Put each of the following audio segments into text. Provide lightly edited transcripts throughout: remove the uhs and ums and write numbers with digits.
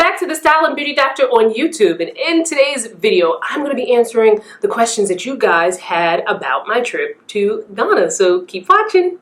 back to the Style and Beauty Doctor on YouTube, and in today's video I'm going to be answering the questions that you guys had about my trip to Ghana, so keep watching.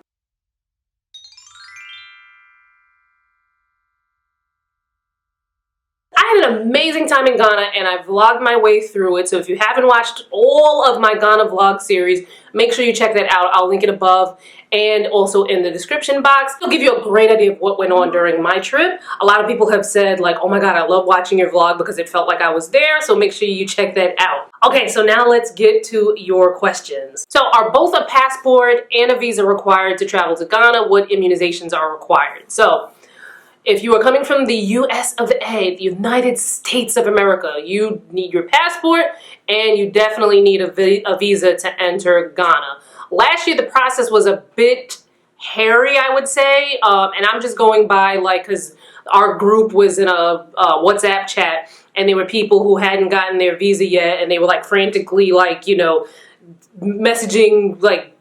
I had an amazing time in Ghana and I vlogged my way through it, so if you haven't watched all of my Ghana vlog series, make sure you check that out. I'll link it above and also in the description box. It'll give you a great idea of what went on during my trip. A lot of people have said like, oh my god, I love watching your vlog because it felt like I was there, so make sure you check that out. Okay, so now let's get to your questions. So are both a passport and a visa required to travel to Ghana? What immunizations are required? So if you are coming from the US of A, the United States of America, you need your passport and you definitely need a visa to enter Ghana. Last year the process was a bit hairy, I would say, and I'm just going by like, because our group was in a WhatsApp chat and there were people who hadn't gotten their visa yet and they were like frantically like, you know, messaging like,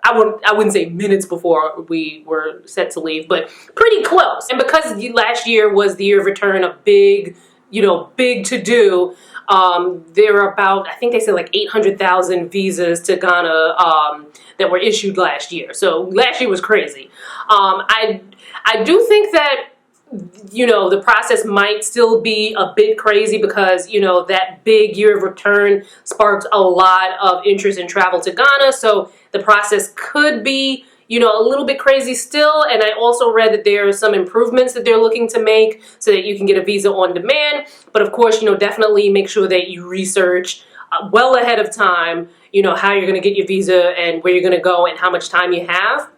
I wouldn't say minutes before we were set to leave, but pretty close. And because last year was the year of return, a big, you know, big to do, there are about, I think they said like 800,000 visas to Ghana that were issued last year. So last year was crazy. I do think that, you know, the process might still be a bit crazy because, you know, that big year of return sparked a lot of interest in travel to Ghana. So the process could be, you know, a little bit crazy still. And I also read that there are some improvements that they're looking to make so that you can get a visa on demand. But of course, you know, definitely make sure that you research well ahead of time, you know, how you're going to get your visa and where you're going to go and how much time you have.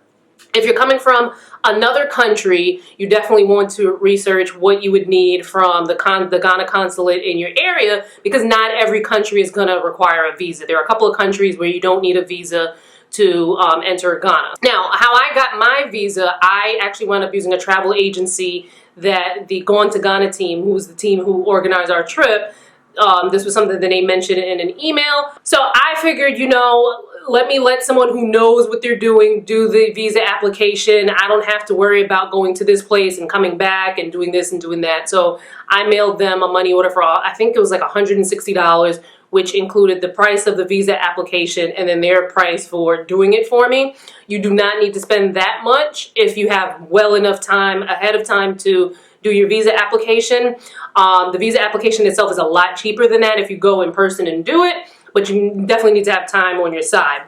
If you're coming from another country, you definitely want to research what you would need from the Ghana consulate in your area, because not every country is going to require a visa. There are a couple of countries where you don't need a visa to enter Ghana. Now, how I got my visa, I actually wound up using a travel agency that the Gone to Ghana team, who was the team who organized our trip, this was something that they mentioned in an email. So I figured, you know, let someone who knows what they're doing do the visa application. I don't have to worry about going to this place and coming back and doing this and doing that. So I mailed them a money order for, I think it was like $160, which included the price of the visa application and then their price for doing it for me. You do not need to spend that much if you have well enough time ahead of time to do your visa application. The visa application itself is a lot cheaper than that if you go in person and do it, but you definitely need to have time on your side.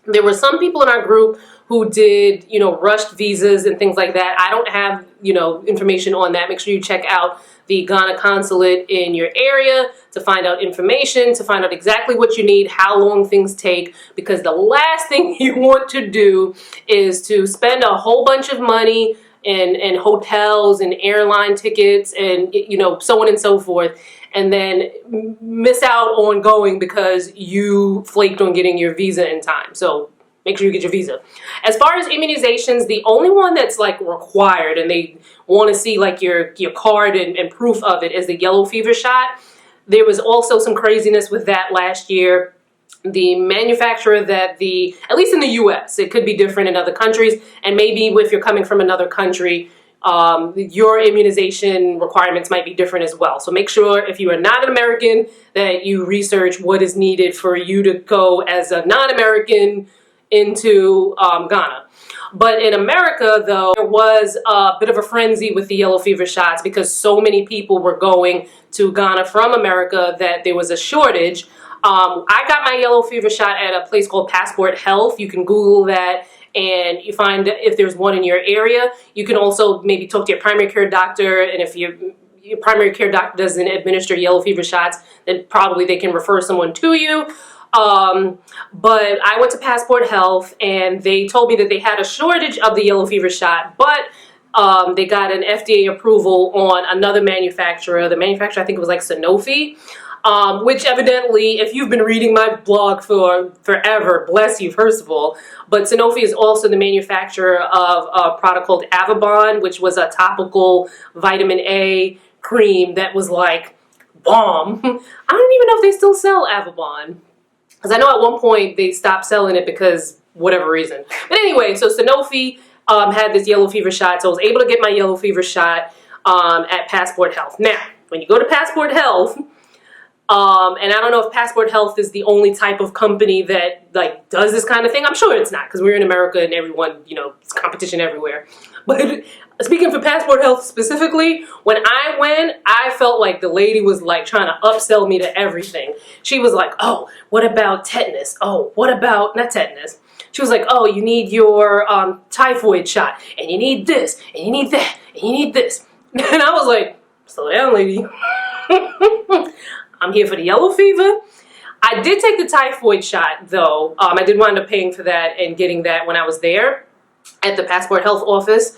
There were some people in our group who did, you know, rushed visas and things like that. I don't have, you know, information on that. Make sure you check out the Ghana consulate in your area to find out information, to find out exactly what you need, how long things take, because the last thing you want to do is to spend a whole bunch of money in hotels and airline tickets and, you know, so on and so forth, and then miss out on going because you flaked on getting your visa in time. So make sure you get your visa. As far as immunizations, the only one that's like required and they want to see like your card and proof of it is the yellow fever shot. There was also some craziness with that last year. The manufacturer that at least in the US, it could be different in other countries, and maybe if you're coming from another country, your immunization requirements might be different as well. So make sure if you are not an American that you research what is needed for you to go as a non-American into Ghana. But in America, though, there was a bit of a frenzy with the yellow fever shots because so many people were going to Ghana from America that there was a shortage. I got my yellow fever shot at a place called Passport Health. You can Google that and you find if there's one in your area. You can also maybe talk to your primary care doctor, and if your primary care doctor doesn't administer yellow fever shots, then probably they can refer someone to you. But I went to Passport Health and they told me that they had a shortage of the yellow fever shot, but they got an FDA approval on another manufacturer. The manufacturer, I think it was like Sanofi. Which evidently, if you've been reading my blog for forever, bless you first of all, but Sanofi is also the manufacturer of a product called Avibon, which was a topical vitamin A cream that was like bomb. I don't even know if they still sell Avibon, because I know at one point they stopped selling it because whatever reason. But anyway, so Sanofi had this yellow fever shot, so I was able to get my yellow fever shot. at Passport Health. Now, when you go to Passport Health, and I don't know if Passport Health is the only type of company that like does this kind of thing. I'm sure it's not, because we're in America and everyone, you know, it's competition everywhere. But speaking for Passport Health specifically, when I went, I felt like the lady was like trying to upsell me to everything. She was like, oh, what about tetanus? Oh, what about, not tetanus. She was like, oh, you need your typhoid shot, and you need this, and you need that, and you need this. And I was like, slow down, lady. I'm here for the yellow fever. I did take the typhoid shot, though. I did wind up paying for that and getting that when I was there at the Passport Health office.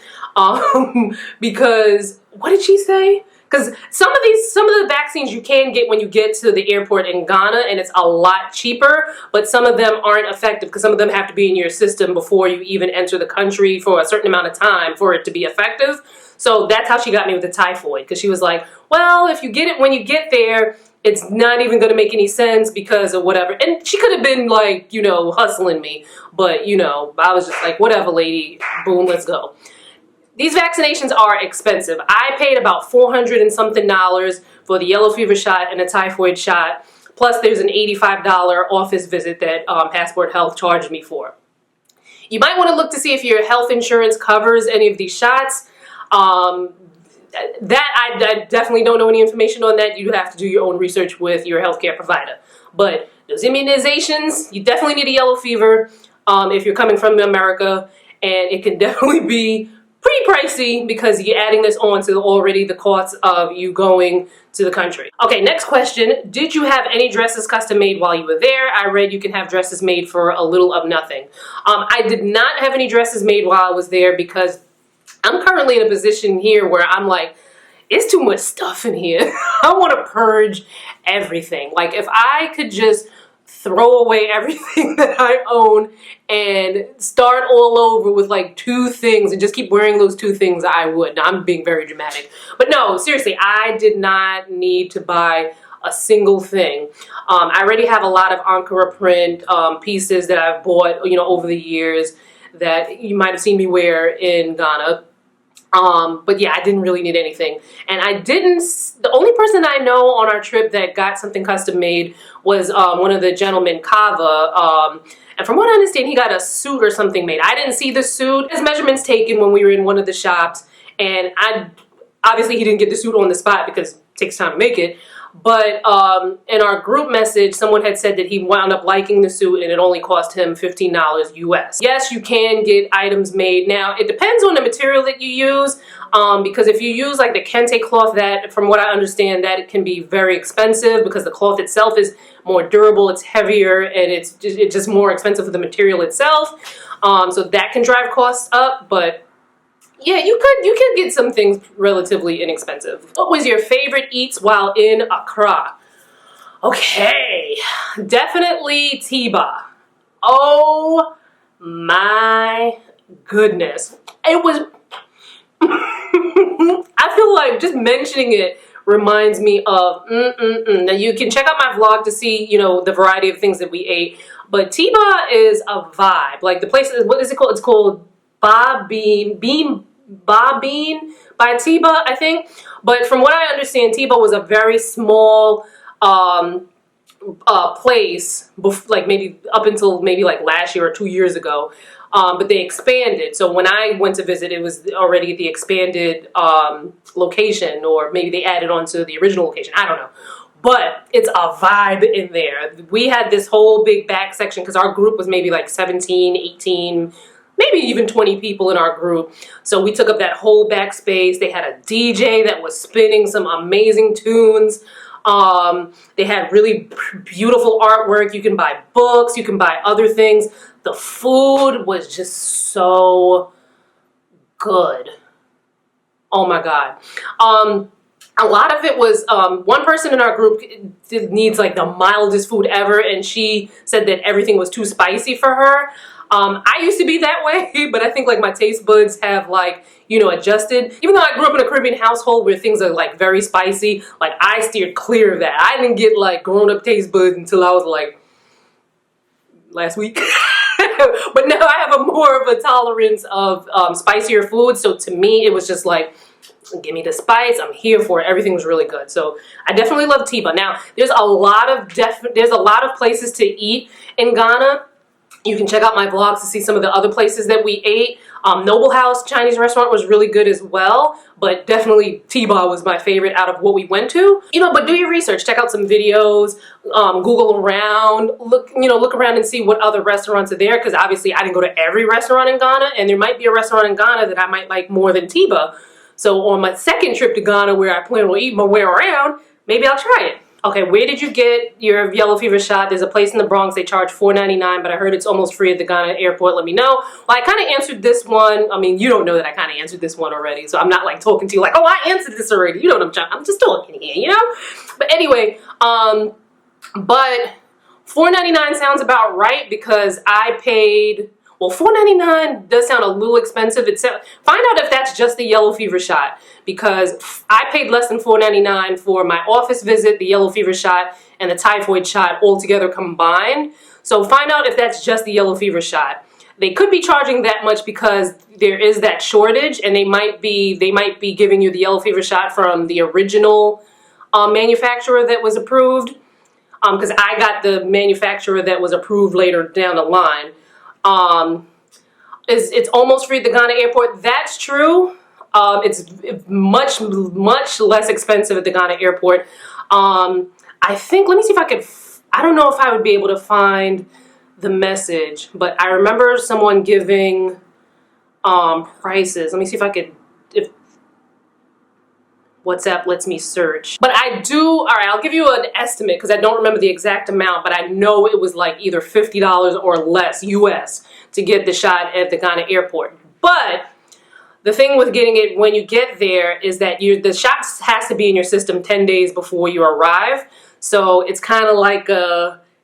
Because, what did she say? Because some of the vaccines you can get when you get to the airport in Ghana, and it's a lot cheaper, but some of them aren't effective because some of them have to be in your system before you even enter the country for a certain amount of time for it to be effective. So that's how she got me with the typhoid, because she was like, well, if you get it when you get there, it's not even going to make any sense because of whatever. And she could have been like, you know, hustling me, but, you know, I was just like, whatever, lady, boom, let's go. These vaccinations are expensive. I paid about $400 and something for the yellow fever shot and a typhoid shot. Plus there's an $85 office visit that Passport Health charged me for. You might want to look to see if your health insurance covers any of these shots. That I definitely don't know any information on that. You have to do your own research with your healthcare provider. But those immunizations, you definitely need a yellow fever if you're coming from America, and it can definitely be pretty pricey because you're adding this on to already the costs of you going to the country. Okay, next question. Did you have any dresses custom made while you were there? I read you can have dresses made for a little of nothing. I did not have any dresses made while I was there because I'm currently in a position here where I'm like, it's too much stuff in here. I want to purge everything. Like, if I could just throw away everything that I own and start all over with like 2 things and just keep wearing those 2 things, I would. Now, I'm being very dramatic. But no, seriously, I did not need to buy a single thing. I already have a lot of Ankara print pieces that I've bought, you know, over the years that you might have seen me wear in Ghana. But yeah, I didn't really need anything. And the only person I know on our trip that got something custom made was one of the gentlemen, Kava. And from what I understand, he got a suit or something made. I didn't see the suit. His measurements taken when we were in one of the shops. And obviously he didn't get the suit on the spot because it takes time to make it. But in our group message, someone had said that he wound up liking the suit and it only cost him $15 US. Yes, you can get items made. Now, it depends on the material that you use, because if you use like the kente cloth, that, from what I understand, that it can be very expensive because the cloth itself is more durable, it's heavier, and it's just more expensive for the material itself. So that can drive costs up, but yeah, you could get some things relatively inexpensive. What was your favorite eats while in Accra? Okay, definitely Tiba. Oh my goodness. It was, I feel like just mentioning it reminds me of Now you can check out my vlog to see, you know, the variety of things that we ate. But Tiba is a vibe. Like the place, what is it called? It's called Babine by Tiba, I think. But from what I understand, Tiba was a very small place, like maybe up until maybe like last year or 2 years ago. But they expanded. So when I went to visit, it was already at the expanded location, or maybe they added on to the original location. I don't know. But it's a vibe in there. We had this whole big back section because our group was maybe like 17, 18, maybe even 20 people in our group. So we took up that whole backspace. They had a DJ that was spinning some amazing tunes. They had really beautiful artwork. You can buy books, you can buy other things. The food was just so good. Oh my God. A lot of it was, one person in our group needs like the mildest food ever, and she said that everything was too spicy for her. I used to be that way, but I think like my taste buds have like, you know, adjusted. Even though I grew up in a Caribbean household where things are like very spicy, like I steered clear of that. I didn't get like grown-up taste buds until I was like last week. But now I have more of a tolerance of spicier food. So to me, it was just like, Give me the spice. I'm here for it. Everything was really good. So I definitely love Tiba. Now, there's a lot of places to eat in Ghana. You can check out my vlogs to see some of the other places that we ate. Noble House Chinese restaurant was really good as well, but definitely Tiba was my favorite out of what we went to. You know, but do your research, check out some videos, Google around, look around and see what other restaurants are there, because obviously I didn't go to every restaurant in Ghana, and there might be a restaurant in Ghana that I might like more than Tiba. So on my second trip to Ghana, where I plan on eating my way around, maybe I'll try it. Okay, where did you get your yellow fever shot? There's a place in the Bronx, they charge $4.99, but I heard it's almost free at the Ghana airport. Let me know. Well, I kind of answered this one. I mean, you don't know that I kind of answered this one already, so I'm not like talking to you like, oh, I answered this already. You know what I'm trying, I'm just talking here, you know? But anyway, but $4.99 sounds about right because I paid, well, $4.99 does sound a little expensive. Find out if that's just the yellow fever shot, because I paid less than $4.99 for my office visit, the yellow fever shot, and the typhoid shot all together combined. So find out if that's just the yellow fever shot. They could be charging that much because there is that shortage, and they might be giving you the yellow fever shot from the original manufacturer that was approved. Because I got the manufacturer that was approved later down the line. It's almost free at the Ghana airport. That's true. It's much less expensive at the Ghana airport. I think, let me see if I could, I don't know if I would be able to find the message, but I remember someone giving prices. Let me see if I could, if WhatsApp lets me search. But I do, all right, I'll give you an estimate because I don't remember the exact amount, but I know it was like either $50 or less US to get the shot at the Ghana airport. But the thing with getting it when you get there is that the shot has to be in your system 10 days before you arrive. So it's kind of like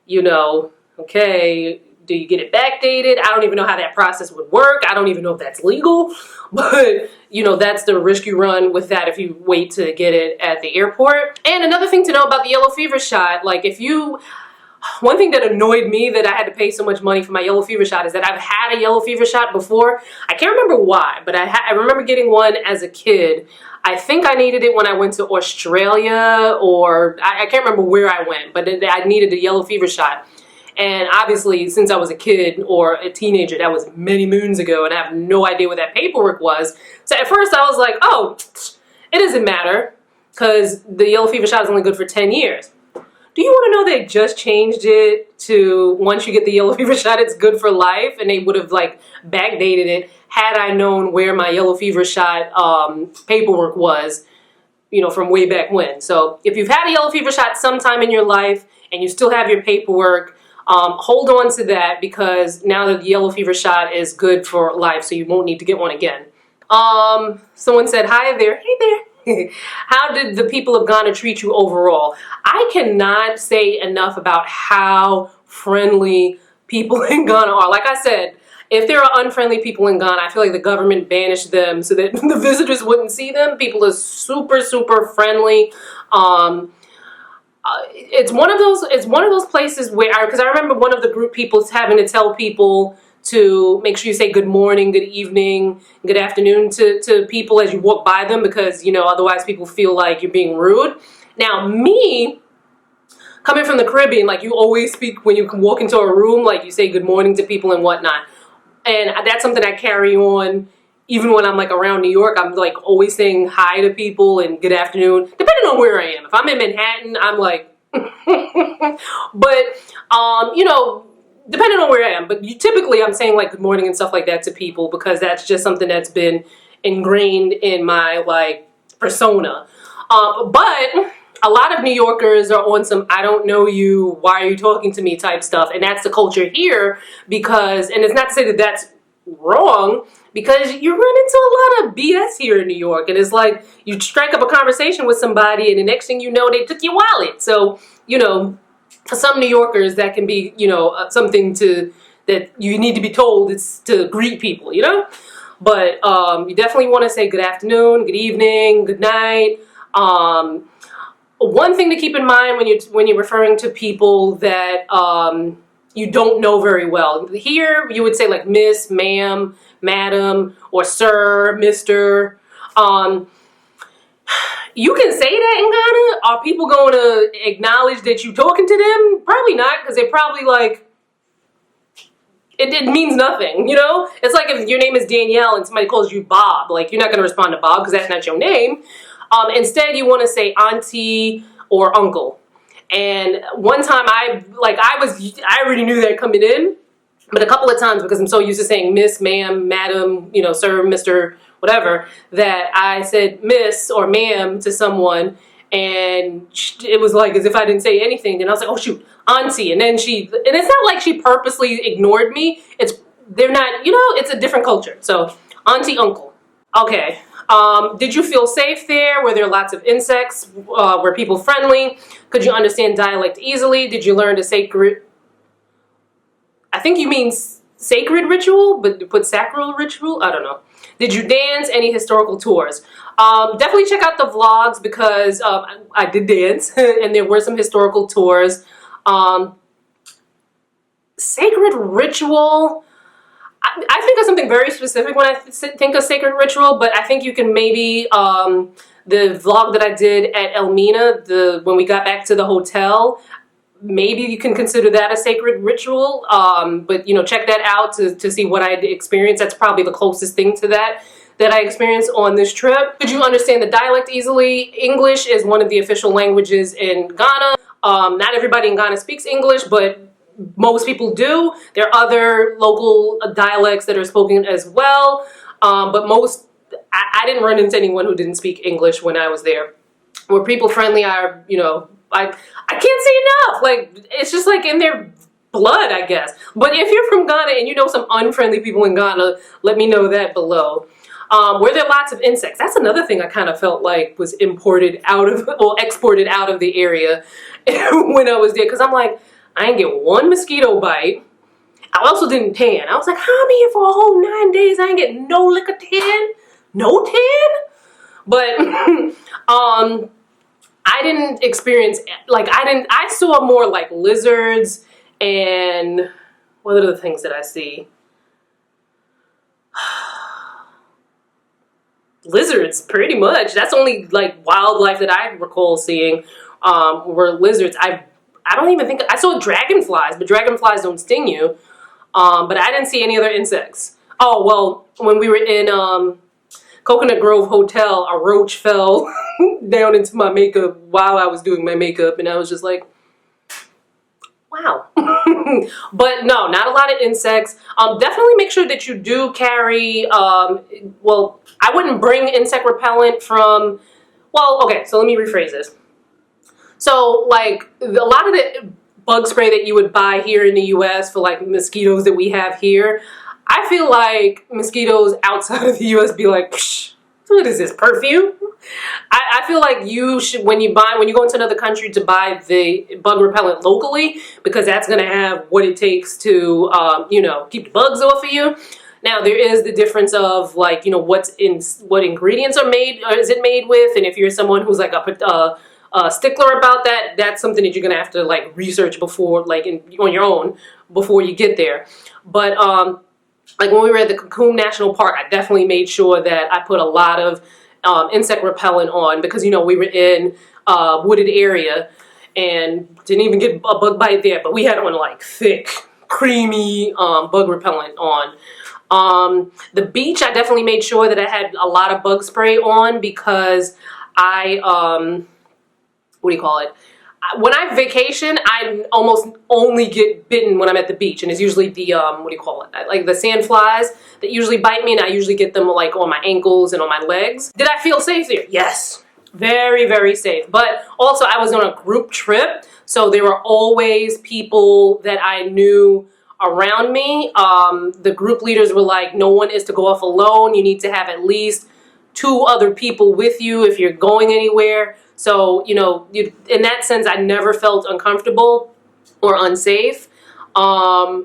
you know, okay, do you get it backdated? I don't even know how that process would work. I don't even know if that's legal, but you know, that's the risk you run with that if you wait to get it at the airport. And another thing to know about the yellow fever shot, like one thing that annoyed me that I had to pay so much money for my yellow fever shot is that I've had a yellow fever shot before. I can't remember why, but I remember getting one as a kid. I think I needed it when I went to Australia, or I can't remember where I went, but I needed a yellow fever shot. And obviously, since I was a kid or a teenager, that was many moons ago, and I have no idea what that paperwork was. So at first I was like, oh, it doesn't matter, because the yellow fever shot is only good for 10 years. Do you want to know they just changed it to once you get the yellow fever shot, it's good for life? And they would have like backdated it had I known where my yellow fever shot paperwork was, you know, from way back when. So if you've had a yellow fever shot sometime in your life and you still have your paperwork, hold on to that, because now the yellow fever shot is good for life, so you won't need to get one again. Someone said, hi there. Hey there. How did the people of Ghana treat you overall? I cannot say enough about how friendly people in Ghana are. Like I said, if there are unfriendly people in Ghana, I feel like the government banished them so that the visitors wouldn't see them. People are super, super friendly. It's one of those places where, because I remember one of the group people having to tell people to make sure you say good morning, good evening, good afternoon to people as you walk by them, because, you know, otherwise people feel like you're being rude. Now, me, coming from the Caribbean, like you always speak when you walk into a room, like you say good morning to people and whatnot. And that's something I carry on even when I'm like around New York. I'm like always saying hi to people and good afternoon, depending on where I am. If I'm in Manhattan, I'm like, but, you know, depending on where I am. But typically I'm saying like good morning and stuff like that to people, because that's just something that's been ingrained in my like persona. But a lot of New Yorkers are on some I don't know you, why are you talking to me type stuff. And that's the culture here, because, and it's not to say that that's wrong, because you run into a lot of BS here in New York, and it's like you strike up a conversation with somebody and the next thing you know they took your wallet. So, you know, for some New Yorkers that can be, you know, something that you need to be told, it's to greet people, you know. But you definitely want to say good afternoon, good evening, good night. One thing to keep in mind when you're referring to people that you don't know very well. Here you would say like miss, ma'am, madam, or sir, mister. You can say that in Ghana. Are people going to acknowledge that you talking to them? Probably not, because they're probably like, it means nothing, you know? It's like if your name is Danielle and somebody calls you Bob, like you're not going to respond to Bob because that's not your name. Instead, you want to say auntie or uncle. And one time I already knew that coming in, but a couple of times, because I'm so used to saying miss, ma'am, madam, you know, sir, mister, whatever, that I said miss or ma'am to someone, and it was like as if I didn't say anything. And I was like, oh shoot, auntie. And then and it's not like she purposely ignored me. They're not, you know, it's a different culture. So auntie, uncle. Okay. Did you feel safe there? Were there lots of insects? Were people friendly? Could you understand dialect easily? Did you learn the sacred, I think you mean sacred ritual, but you put sacral ritual? I don't know. Did you dance? Any historical tours? Definitely check out the vlogs because I did dance and there were some historical tours. Sacred ritual, I think of something very specific when I think of sacred ritual, but I think you can maybe, the vlog that I did at Elmina, when we got back to the hotel, maybe you can consider that a sacred ritual, but you know, check that out to see what I experienced. That's probably the closest thing to that I experienced on this trip. Could you understand the dialect easily? English is one of the official languages in Ghana. Not everybody in Ghana speaks English, but most people do. There are other local dialects that are spoken as well, but I didn't run into anyone who didn't speak English when I was there. Were people friendly? You know, I can't say enough. Like, it's just like in their blood, I guess. But if you're from Ghana and you know some unfriendly people in Ghana, let me know that below. Were there lots of insects? That's another thing I kind of felt like was imported out of, or exported out of the area when I was there. Because I'm like, I didn't get one mosquito bite. I also didn't tan. I was like, I'm here for a whole 9 days. I ain't get no lick of tan. No tan? But, I didn't experience, like, I saw more like lizards and what are the things that I see? Lizards, pretty much. That's only like wildlife that I recall seeing, were lizards. I don't even think, I saw dragonflies, but dragonflies don't sting you. But I didn't see any other insects. Oh, well, when we were in Coconut Grove Hotel, a roach fell down into my makeup while I was doing my makeup, and I was just like, wow. But no, not a lot of insects. Definitely make sure that you do carry, well, I wouldn't bring insect repellent from, well, okay, so let me rephrase this. So, like, a lot of the bug spray that you would buy here in the US for, like, mosquitoes that we have here, I feel like mosquitoes outside of the US be like, psh, what is this, perfume? I feel like you should, when you go into another country to buy the bug repellent locally, because that's going to have what it takes to, you know, keep the bugs off of you. Now, there is the difference of, like, you know, what ingredients are made, or is it made with, and if you're someone who's like a stickler about that, that's something that you're going to have to, like, research before, like, on your own before you get there. But, like, when we were at the Cocoon National Park, I definitely made sure that I put a lot of insect repellent on, because, you know, we were in a wooded area and didn't even get a bug bite there, but we had on, like, thick, creamy bug repellent on. The beach, I definitely made sure that I had a lot of bug spray on, because I, what do you call it? When I vacation, I almost only get bitten when I'm at the beach, and it's usually the, what do you call it? Like the sand flies that usually bite me, and I usually get them like on my ankles and on my legs. Did I feel safe there? Yes. Very, very safe. But also I was on a group trip, so there were always people that I knew around me. The group leaders were like, no one is to go off alone. You need to have at least 2 other people with you if you're going anywhere. So, you know, in that sense, I never felt uncomfortable or unsafe. I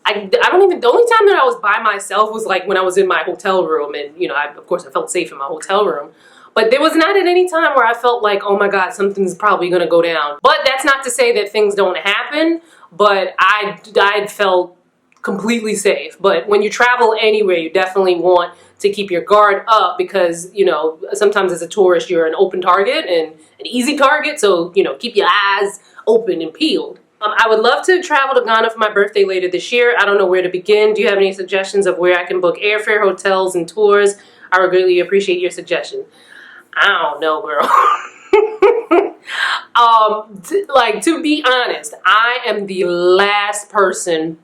don't even, the only time that I was by myself was like when I was in my hotel room, and, you know, of course I felt safe in my hotel room. But there was not at any time where I felt like, oh my God, something's probably going to go down. But that's not to say that things don't happen, but I felt completely safe. But when you travel anywhere, you definitely want to keep your guard up because, you know, sometimes as a tourist, you're an open target and an easy target. So, you know, keep your eyes open and peeled. I would love to travel to Ghana for my birthday later this year. I don't know where to begin. Do you have any suggestions of where I can book airfare, hotels, and tours? I would greatly appreciate your suggestion. I don't know, girl. Like, to be honest, I am the last person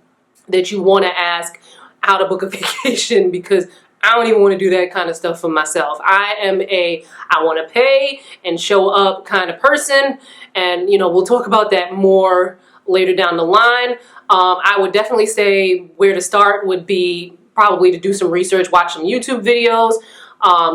that you want to ask how to book a vacation because I don't even want to do that kind of stuff for myself. I am I want to pay and show up kind of person. And, you know, we'll talk about that more later down the line. I would definitely say where to start would be probably to do some research, watch some YouTube videos,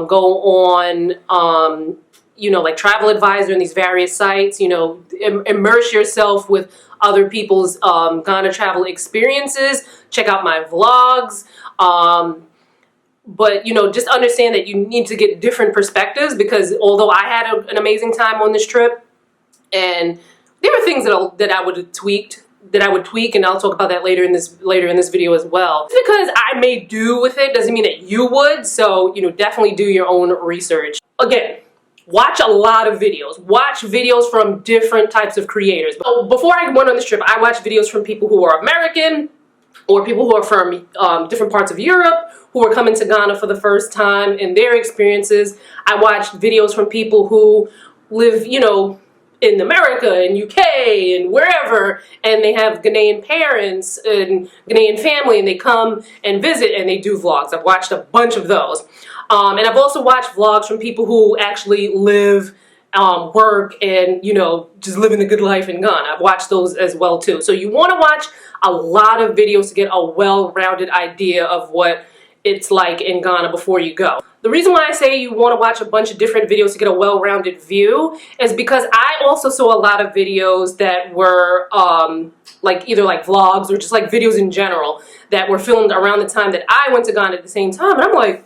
go on, you know, like Travel Advisor and these various sites, you know, immerse yourself with other people's Ghana travel experiences. Check out my vlogs. But, you know, just understand that you need to get different perspectives because although I had an amazing time on this trip and there are things that I would have tweaked, and I'll talk about that later in this video as well. Just because I may do with it doesn't mean that you would. So, you know, definitely do your own research. Again, watch a lot of videos. Watch videos from different types of creators. So before I went on this trip, I watched videos from people who are American or people who are from different parts of Europe who are coming to Ghana for the first time and their experiences. I watched videos from people who live, you know, in America and UK and wherever, and they have Ghanaian parents and Ghanaian family, and they come and visit and they do vlogs. I've watched a bunch of those. And I've also watched vlogs from people who actually live, work, and, you know, just living the good life in Ghana. I've watched those as well too. So you want to watch a lot of videos to get a well-rounded idea of what it's like in Ghana before you go. The reason why I say you want to watch a bunch of different videos to get a well-rounded view is because I also saw a lot of videos that were like either like vlogs or just like videos in general that were filmed around the time that I went to Ghana at the same time. And I'm like,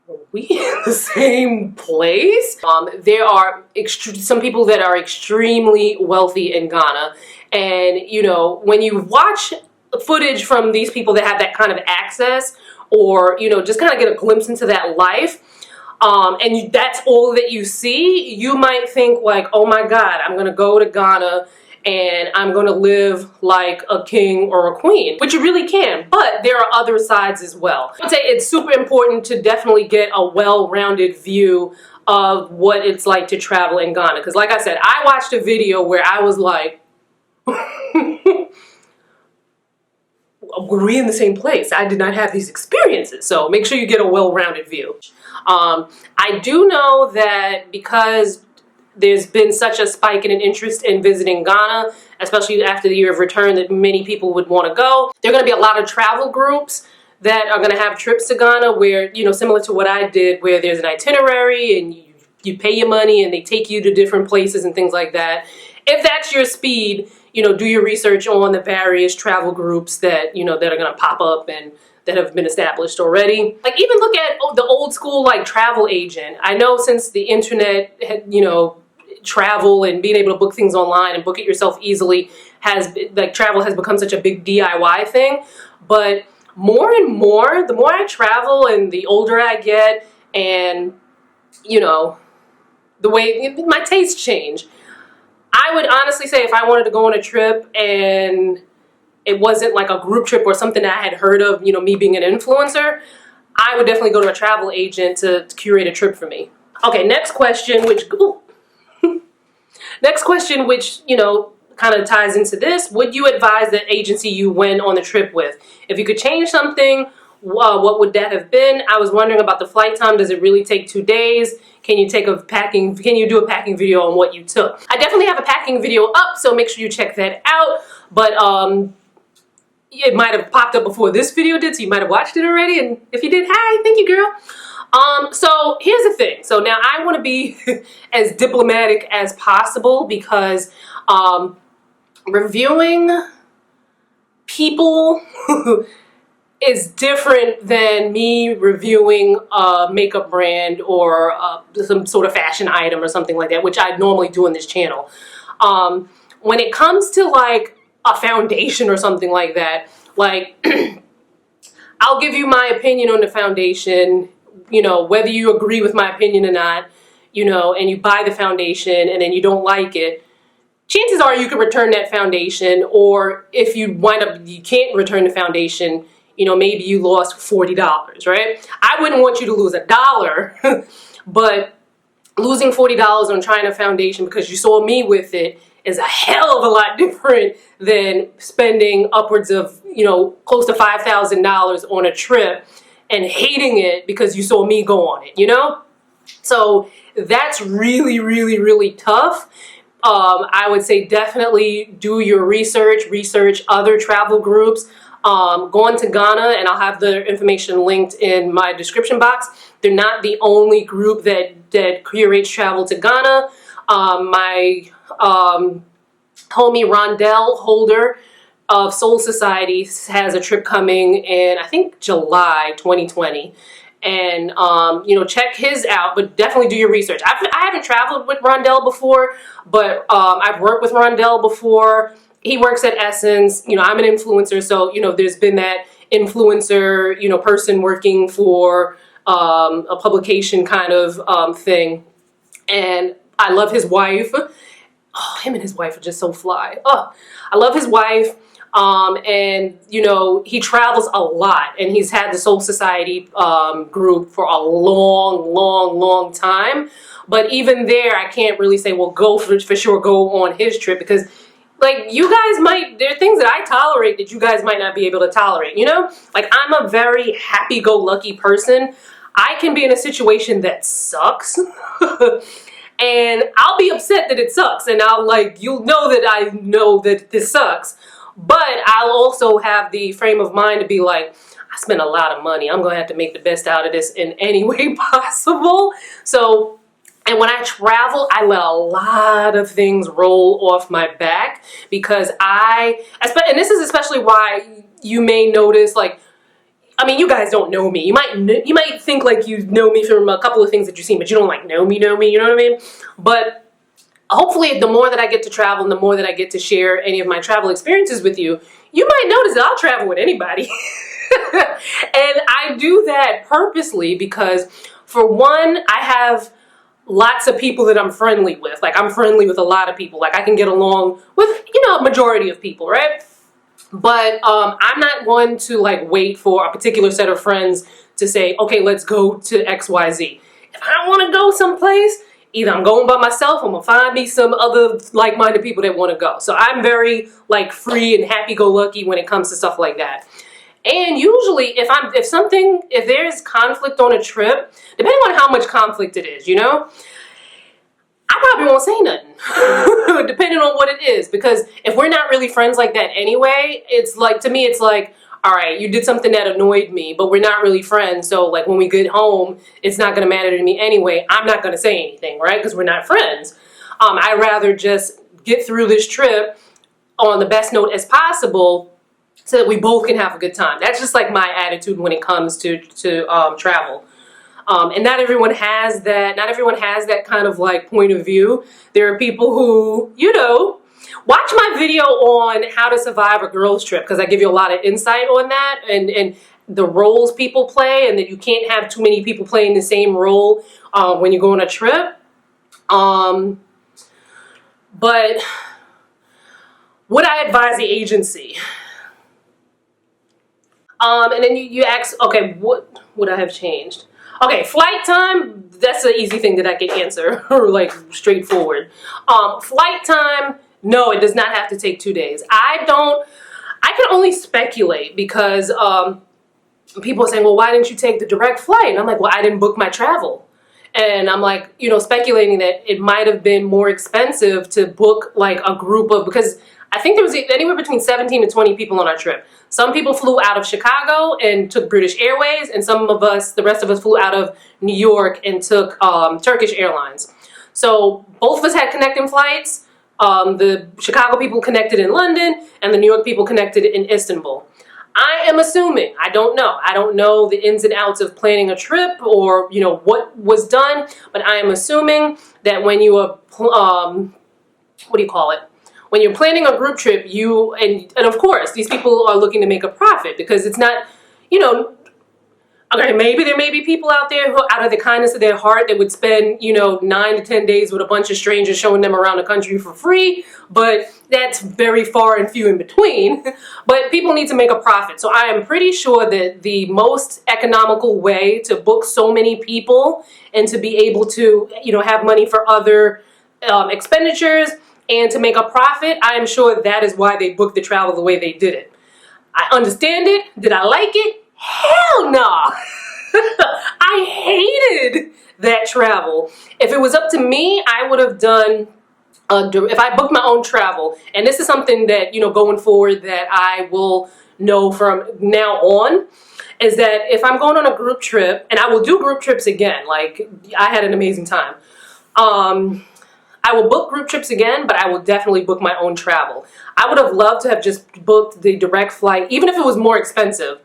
are we in the same place? There are some people that are extremely wealthy in Ghana. And, you know, when you watch footage from these people that have that kind of access, or, you know, just kind of get a glimpse into that life, and that's all that you see, you might think like, oh my God, I'm gonna go to Ghana and I'm gonna live like a king or a queen, which you really can, but there are other sides as well. I would say it's super important to definitely get a well-rounded view of what it's like to travel in Ghana, because like I said, I watched a video where I was like, were we in the same place? I did not have these experiences. So make sure you get a well-rounded view. I do know that because there's been such a spike in an interest in visiting Ghana, especially after the year of return, that many people would want to go. There are going to be a lot of travel groups that are going to have trips to Ghana where, you know, similar to what I did, where there's an itinerary and you pay your money and they take you to different places and things like that. If that's your speed, you know, do your research on the various travel groups that, you know, that are going to pop up and that have been established already. Like, even look at the old school, like, travel agent. I know since the internet, you know, travel and being able to book things online and book it yourself easily has, like, travel has become such a big DIY thing. But more and more, the more I travel and the older I get and, you know, the way my tastes change, I would honestly say if I wanted to go on a trip and it wasn't like a group trip or something that I had heard of, you know, me being an influencer, I would definitely go to a travel agent to curate a trip for me. Okay, next question, which, next question, which, you know, kind of ties into this. Would you advise that agency you went on the trip with? If you could change something, what would that have been? I was wondering about the flight time. Does it really take 2 days? Can you do a packing video on what you took? I definitely have a packing video up, so make sure you check that out. But it might have popped up before this video did, so you might have watched it already. And if you did, hi, thank you, girl. So here's the thing. So now I want to be as diplomatic as possible because reviewing people is different than me reviewing a makeup brand or some sort of fashion item or something like that, which I normally do on this channel. When it comes to like a foundation or something like that, like I'll give you my opinion on the foundation, you know, whether you agree with my opinion or not, you know, and you buy the foundation and then you don't like it, chances are you could return that foundation, or if you wind up, you can't return the foundation, you know, maybe you lost $40, right? I wouldn't want you to lose $1, but losing $40 on trying a foundation because you saw me with it is a hell of a lot different than spending upwards of, you know, close to $5,000 on a trip and hating it because you saw me go on it, you know? So that's really, really, really tough. I would say definitely do your research other travel groups. Going to Ghana, and I'll have the information linked in my description box. They're not the only group that curates travel to Ghana. My homie Rondell Holder of Soul Society has a trip coming in, I think, July 2020. And, you know, check his out, but definitely do your research. I haven't traveled with Rondell before, but I've worked with Rondell before. He works at Essence. You know, I'm an influencer, so, you know, there's been that influencer, you know, person working for a publication kind of thing. And I love his wife. Oh, him and his wife are just so fly. Oh, I love his wife. And, you know, he travels a lot, and he's had the Soul Society group for a long time. But even there, I can't really say, well, go for sure, go on his trip, because, like, you guys might, there are things that I tolerate that you guys might not be able to tolerate, you know? Like, I'm a very happy-go-lucky person. I can be in a situation that sucks. And I'll be upset that it sucks, and I'll, like, you'll know that I know that this sucks. But I'll also have the frame of mind to be like, I spent a lot of money. I'm going to have to make the best out of this in any way possible. So, and when I travel, I let a lot of things roll off my back, because and this is especially why you may notice, like, I mean, you guys don't know me. You might think like you know me from a couple of things that you've seen, but you don't like know me, you know what I mean? But hopefully, the more that I get to travel and the more that I get to share any of my travel experiences with you, you might notice that I'll travel with anybody. And I do that purposely because, for one, I have lots of people that I'm friendly with. Like, I'm friendly with a lot of people. Like, I can get along with, you know, a majority of people, right? But I'm not one to, like, wait for a particular set of friends to say, okay, let's go to XYZ. If I want to go someplace, either I'm going by myself, or I'm going to find me some other like-minded people that want to go. So I'm very, like, free and happy-go-lucky when it comes to stuff like that. And usually, if there's conflict on a trip, depending on how much conflict it is, you know, I probably won't say nothing, depending on what it is. Because if we're not really friends like that anyway, it's like, to me, it's like, all right, you did something that annoyed me, but we're not really friends. So, like, when we get home, it's not going to matter to me anyway. I'm not going to say anything, right? Because we're not friends. I'd rather just get through this trip on the best note as possible so that we both can have a good time. That's just, like, my attitude when it comes to travel. And not everyone has that. Not everyone has that kind of, like, point of view. There are people who, you know, watch my video on how to survive a girls trip, because I give you a lot of insight on that, and the roles people play, and that you can't have too many people playing the same role when you go on a trip. But would I advise the agency? And then you ask, okay, what would I have changed? Okay, flight time, that's an easy thing that I can answer, like, straightforward. Flight time, no, it does not have to take 2 days. I can only speculate, because people are saying, well, why didn't you take the direct flight? And I'm like, well, I didn't book my travel. And I'm like, you know, speculating that it might have been more expensive to book, like, a group of, because I think there was anywhere between 17 to 20 people on our trip. Some people flew out of Chicago and took British Airways, and the rest of us flew out of New York and took Turkish Airlines. So both of us had connecting flights. The Chicago people connected in London, and the New York people connected in Istanbul. I am assuming, I don't know the ins and outs of planning a trip, or, you know, what was done, but I am assuming that when you are, when you're planning a group trip, and of course, these people are looking to make a profit, because it's not, you know, okay, maybe there may be people out there who, out of the kindness of their heart, that would spend, 9 to 10 days with a bunch of strangers showing them around the country for free, but that's very far and few in between. But people need to make a profit. So I am pretty sure that the most economical way to book so many people and to be able to, have money for other expenditures and to make a profit, I am sure that is why they booked the travel the way they did it. I understand it. Did I like it? Hell no. I hated that travel. If it was up to me, I would have done, if I booked my own travel, and this is something that, going forward that I will know from now on, is that if I'm going on a group trip, and I will do group trips again, like I had an amazing time. I will book group trips again, but I will definitely book my own travel. I would have loved to have just booked the direct flight, even if it was more expensive,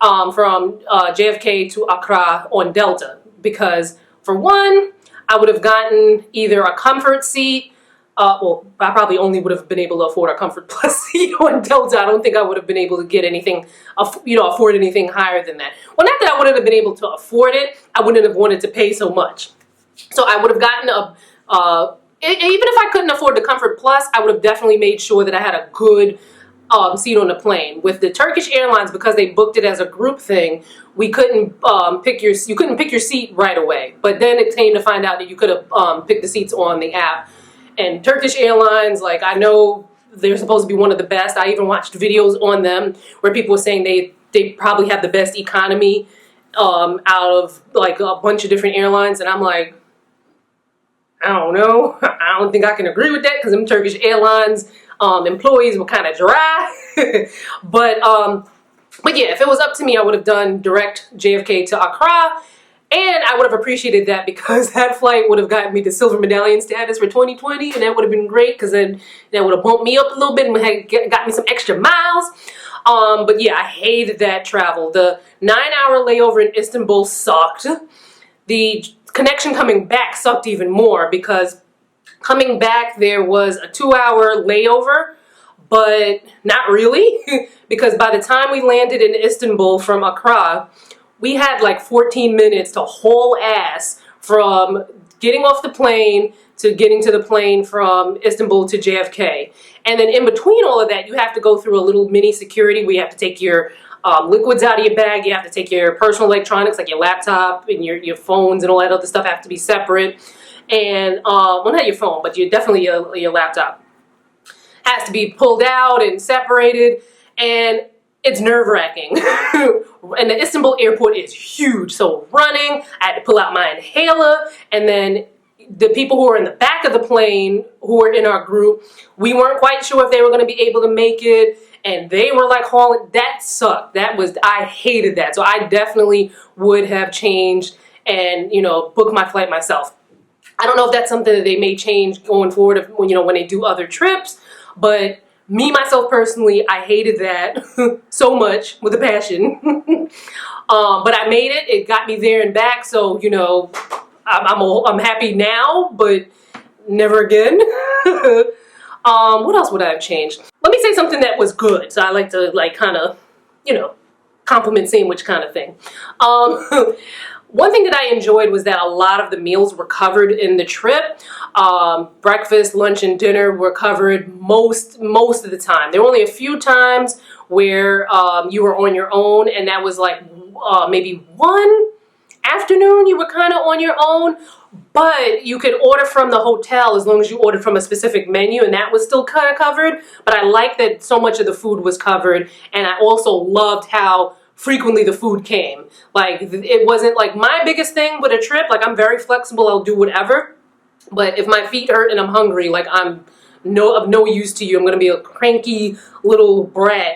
from JFK to Accra on Delta, because for one, I would have gotten either a comfort seat. Well, I probably only would have been able to afford a Comfort Plus seat on Delta. I don't think I would have been able to get anything, afford anything higher than that. Well, not that I wouldn't have been able to afford it. I wouldn't have wanted to pay so much. So I would have gotten even if I couldn't afford the Comfort Plus, I would have definitely made sure that I had a good seat on the plane. With the Turkish Airlines, because they booked it as a group thing, we couldn't pick your seat right away. But then it came to find out that you could have picked the seats on the app. And Turkish Airlines, like, I know they're supposed to be one of the best. I even watched videos on them where people were saying they probably have the best economy out of like a bunch of different airlines, and I'm like, I don't know. I don't think I can agree with that, because them Turkish Airlines employees were kind of dry. But yeah, if it was up to me, I would have done direct JFK to Accra, and I would have appreciated that, because that flight would have gotten me the silver medallion status for 2020, and that would have been great, because then that would have bumped me up a little bit and had got me some extra miles. But yeah, I hated that travel. The 9-hour layover in Istanbul sucked. The connection coming back sucked even more, because coming back there was a 2-hour layover, but not really, because by the time we landed in Istanbul from Accra, we had like 14 minutes to haul ass from getting off the plane to getting to the plane from Istanbul to JFK. And then in between all of that, you have to go through a little mini security where you have to take your liquids out of your bag. You have to take your personal electronics, like your laptop and your phones and all that other stuff have to be separate. And, well, not your phone, but definitely your laptop has to be pulled out and separated. And it's nerve-wracking. And the Istanbul airport is huge. So running, I had to pull out my inhaler, and then the people who were in the back of the plane, who were in our group, we weren't quite sure if they were going to be able to make it, and they were like hauling. That sucked. I hated that. So I definitely would have changed and, booked my flight myself. I don't know if that's something that they may change going forward, when they do other trips, but me, myself, personally, I hated that so much with a passion. But I made it. It got me there and back. So, I'm happy now, but never again. What else would I have changed? Let me say something that was good. So I like to kind of, compliment sandwich kind of thing. One thing that I enjoyed was that a lot of the meals were covered in the trip. Breakfast, lunch, and dinner were covered most of the time. There were only a few times where you were on your own, and that was like maybe one afternoon you were kind of on your own, but you could order from the hotel as long as you ordered from a specific menu, and that was still kind of covered. But I liked that so much of the food was covered, and I also loved how frequently the food came. Like, it wasn't like my biggest thing with a trip. Like, I'm very flexible, I'll do whatever, but if my feet hurt and I'm hungry, like, I'm of no use to you. I'm gonna be a cranky little brat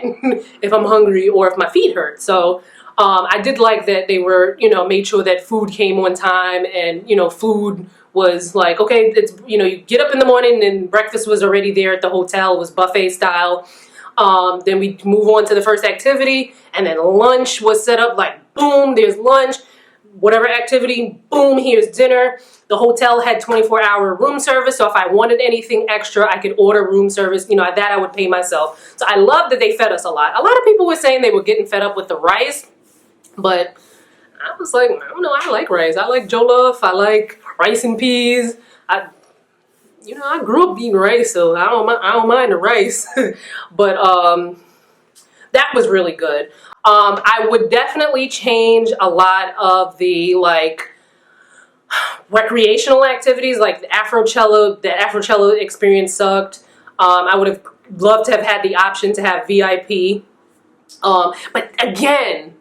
if I'm hungry or if my feet hurt. So I did like that they were, made sure that food came on time, and, food was like, okay, it's, you get up in the morning and breakfast was already there at the hotel. It was buffet style. Then we move on to the first activity, and then lunch was set up like, boom, there's lunch. Whatever activity, boom, here's dinner. The hotel had 24-hour room service, so if I wanted anything extra, I could order room service. That I would pay myself. So I love that they fed us a lot. A lot of people were saying they were getting fed up with the rice. But I was like, I don't know, I like rice. I like jollof. I like rice and peas. I grew up eating rice, so I don't mind the rice. But that was really good. I would definitely change a lot of the like recreational activities, like the Afrochella. The Afrochella experience sucked. I would have loved to have had the option to have VIP. But again,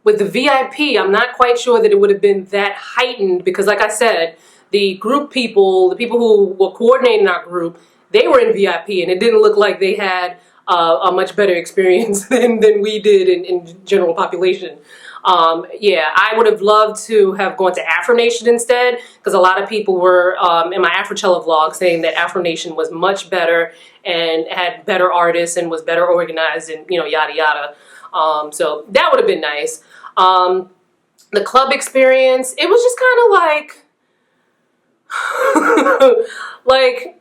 with the VIP, I'm not quite sure that it would have been that heightened because, like I said, the group people, the people who were coordinating our group, they were in VIP, and it didn't look like they had a much better experience than we did in general population. Yeah, I would have loved to have gone to Afronation instead, because a lot of people were in my Afrochella vlog saying that Afronation was much better and had better artists and was better organized and yada yada. So that would have been nice. The club experience, it was just kind of like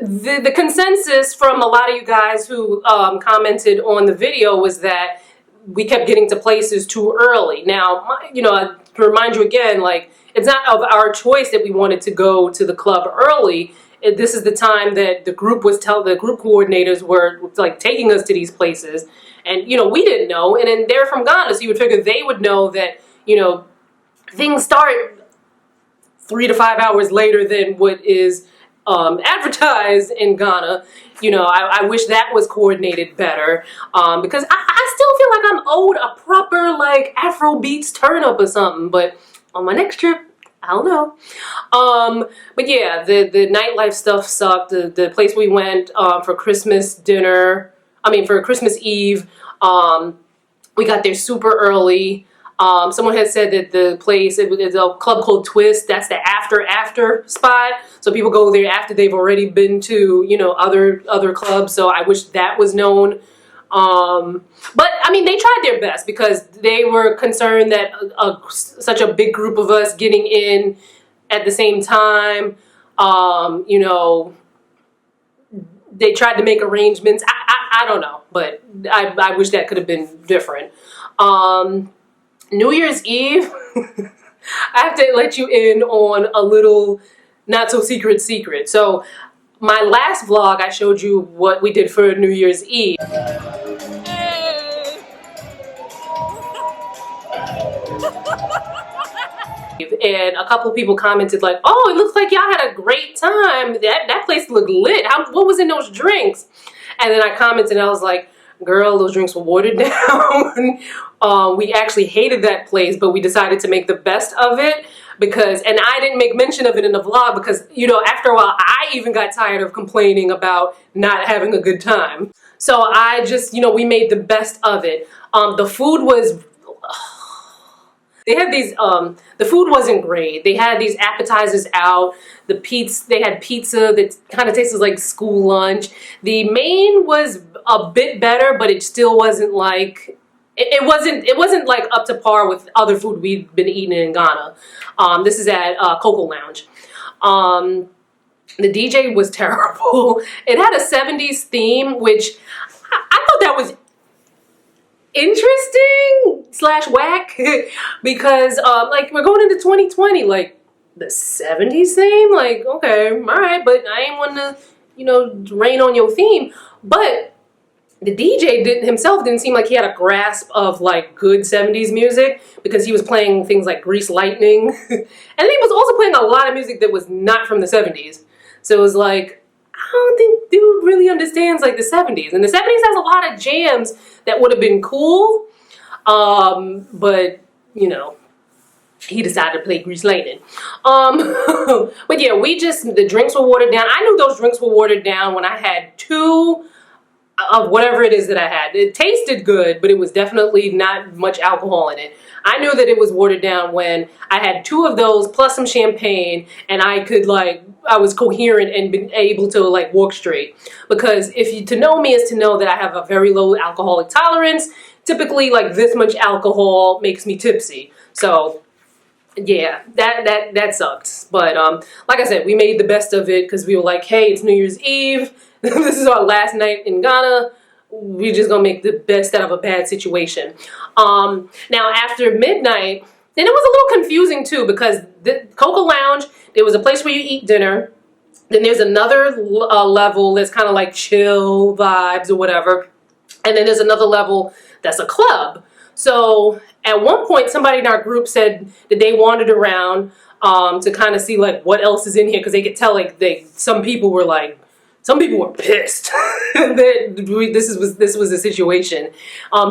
the consensus from a lot of you guys who commented on the video was that we kept getting to places too early. Now, to remind you again, like, it's not of our choice that we wanted to go to the club early. This is the time that the group coordinators were like taking us to these places, and we didn't know. And then they're from Ghana, so you would figure they would know that things start 3 to 5 hours later than what is advertised in Ghana. I wish that was coordinated better, because I still feel like I'm owed a proper like Afro beats turn up or something. But on my next trip, I don't know. But yeah, the nightlife stuff sucked. The place we went for Christmas dinner, for Christmas Eve, we got there super early. Someone had said that the place, it's a club called Twist, that's the after spot. So people go there after they've already been to, other clubs. So I wish that was known. But they tried their best because they were concerned that such a big group of us getting in at the same time, they tried to make arrangements. I don't know, but I wish that could have been different. New Year's Eve, I have to let you in on a little not so secret. So my last vlog, I showed you what we did for New Year's Eve. And a couple of people commented like, oh, it looks like y'all had a great time. That place looked lit. What was in those drinks? And then I commented and I was like, girl, those drinks were watered down. We actually hated that place, but we decided to make the best of it and I didn't make mention of it in the vlog because, after a while, I even got tired of complaining about not having a good time. So I just, we made the best of it. The food was... They had these, the food wasn't great. They had these appetizers out. They had pizza that kind of tasted like school lunch. The main was a bit better, but it still wasn't like, it wasn't like up to par with other food we'd been eating in Ghana. This is at Coco Lounge. The DJ was terrible. It had a 70s theme, which I thought that was interesting / whack because like we're going into 2020, like the 70s theme, like okay, all right, but I ain't want to rain on your theme. But the DJ didn't seem like he had a grasp of like good 70s music because he was playing things like Grease Lightning and he was also playing a lot of music that was not from the 70s. So it was like, I don't think dude really understands like the 70s. And the 70s has a lot of jams that would have been cool. But, he decided to play Grease Lightning. But yeah, the drinks were watered down. I knew those drinks were watered down when I had 2 of whatever it is that I had. It tasted good, but it was definitely not much alcohol in it. I knew that it was watered down when I had 2 of those plus some champagne and I was coherent and been able to like walk straight. Because to know me is to know that I have a very low alcoholic tolerance. Typically like this much alcohol makes me tipsy. So yeah, that sucked. But like I said, we made the best of it because we were like, hey, it's New Year's Eve. This is our last night in Ghana. we're just gonna make the best out of a bad situation. Now after midnight, and it was a little confusing too, because the Coco Lounge, there was a place where you eat dinner. Then there's another level that's kind of like chill vibes or whatever. And then there's another level that's a club. So at one point, somebody in our group said that they wandered around to kind of see like what else is in here, because they could tell like some people were pissed that this was a situation.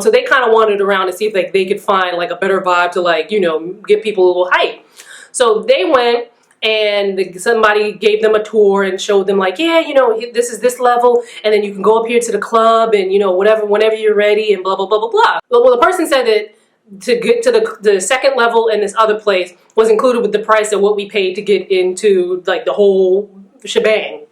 So they kind of wandered around to see if like they could find like a better vibe to like, you know, get people a little hype. So they went, and somebody gave them a tour and showed them like, yeah, you know, this is this level, and then you can go up here to the club, and you know, whenever you're ready, and blah blah blah blah blah. Well, the person said that to get to the second level in this other place was included with the price of what we paid to get into like the whole shebang.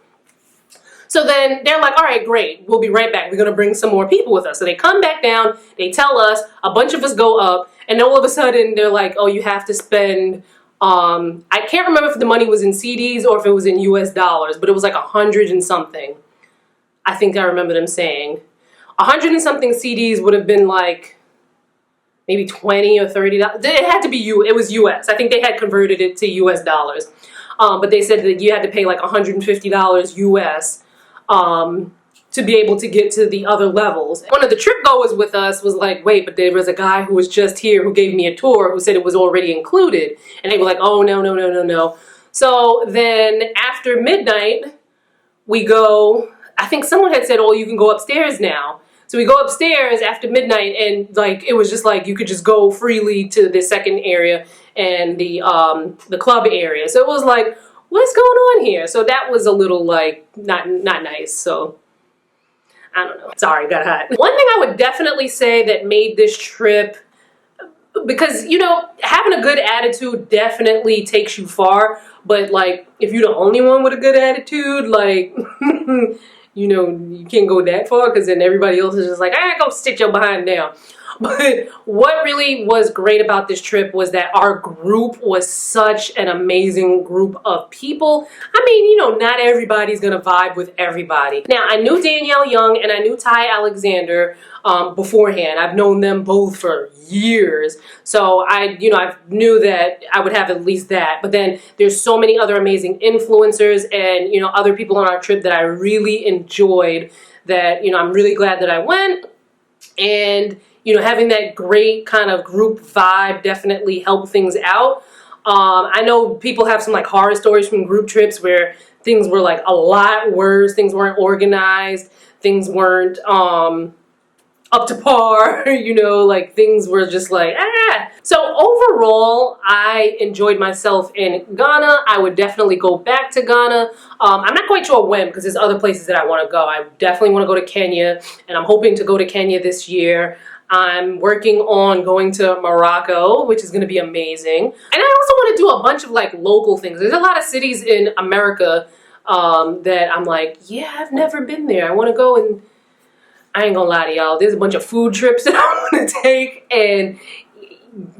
So then they're like, all right, great, we'll be right back. We're going to bring some more people with us. So they come back down, they tell us, a bunch of us go up, and all of a sudden they're like, oh, you have to spend, I can't remember if the money was in CDs or if it was in US dollars, but it was like 100 and something. I think I remember them saying 100 and something CDs would have been like maybe 20 or 30 dollars. It had to be it was US. I think they had converted it to US dollars. But they said that you had to pay like $150 US to be able to get to the other levels. One of the trip goers with us was like, wait, but there was a guy who was just here who gave me a tour who said it was already included. And they were like, oh, no, no, no, no, no. So then after midnight, we go, I think someone had said, oh, you can go upstairs now. So we go upstairs after midnight, and like it was just like you could just go freely to the second area and the club area. So it was like, what's going on here? So that was a little like not nice. So I don't know. Sorry, got hot. One thing I would definitely say that made this trip, because you know, having a good attitude definitely takes you far, but like if you're the only one with a good attitude, like you know, you can't go that far, because then everybody else is just like, go sit your behind down. But what really was great about this trip was that our group was such an amazing group of people. I mean, you know, not everybody's gonna vibe with everybody. Now, I knew Danielle Young and I knew Ty Alexander beforehand. I've known them both for years. So I knew that I would have at least that. But then there's so many other amazing influencers and, you know, other people on our trip that I really enjoyed, that, you know, I'm really glad that I went. And you know, having that great kind of group vibe definitely helped things out. I know people have some like horror stories from group trips where things were like a lot worse. Things weren't organized. Things weren't up to par. You know, like things were just like, So overall, I enjoyed myself in Ghana. I would definitely go back to Ghana. I'm not quite sure when, because there's other places that I want to go. I definitely want to go to Kenya, and I'm hoping to go to Kenya this year. I'm working on going to Morocco, which is going to be amazing. And I also want to do a bunch of like local things. There's a lot of cities in America that I'm like, yeah, I've never been there. I want to go, and I ain't gonna lie to y'all, there's a bunch of food trips that I want to take, and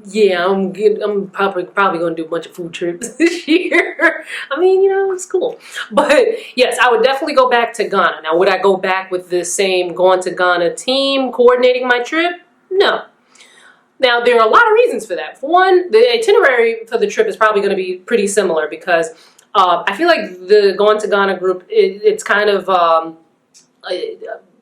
yeah, I'm probably gonna do a bunch of food trips this year. I mean, you know, it's cool. But yes, I would definitely go back to Ghana. Now, would I go back with the same Going to Ghana team coordinating my trip? No. Now, there are a lot of reasons for that. For one, the itinerary for the trip is probably going to be pretty similar, because I feel like the Going to Ghana group, it's kind of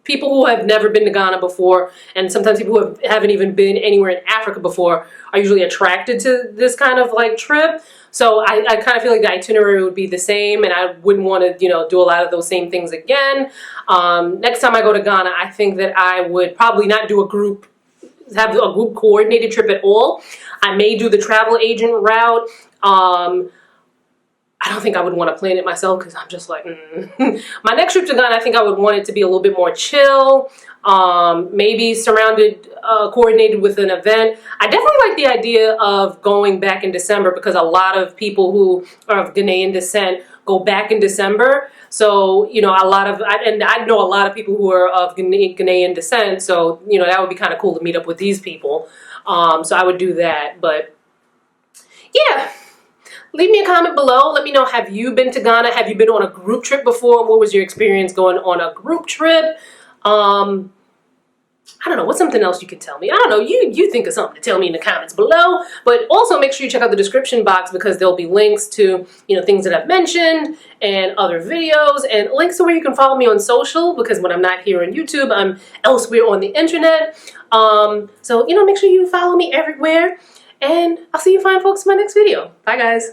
people who have never been to Ghana before, and sometimes people who haven't even been anywhere in Africa before, are usually attracted to this kind of like trip. So I kind of feel like the itinerary would be the same, and I wouldn't want to, you know, do a lot of those same things again. Next time I go to Ghana, I think that I would probably not do have a group coordinated trip at all. I may do the travel agent route. I don't think I would want to plan it myself, because I'm just like, My next trip to Ghana, I think I would want it to be a little bit more chill, maybe coordinated with an event. I definitely like the idea of going back in December, because a lot of people who are of Ghanaian descent go back in December. So, you know, and I know a lot of people who are of Ghanaian descent, so, you know, that would be kind of cool to meet up with these people. So I would do that, but yeah. Leave me a comment below. Let me know, have you been to Ghana? Have you been on a group trip before? What was your experience going on a group trip? I don't know, what's something else you can tell me? I don't know, you think of something to tell me in the comments below. But also make sure you check out the description box, because there'll be links to, you know, things that I've mentioned and other videos, and links to where you can follow me on social, because when I'm not here on YouTube, I'm elsewhere on the internet. So, you know, make sure you follow me everywhere, and I'll see you fine folks in my next video. Bye guys.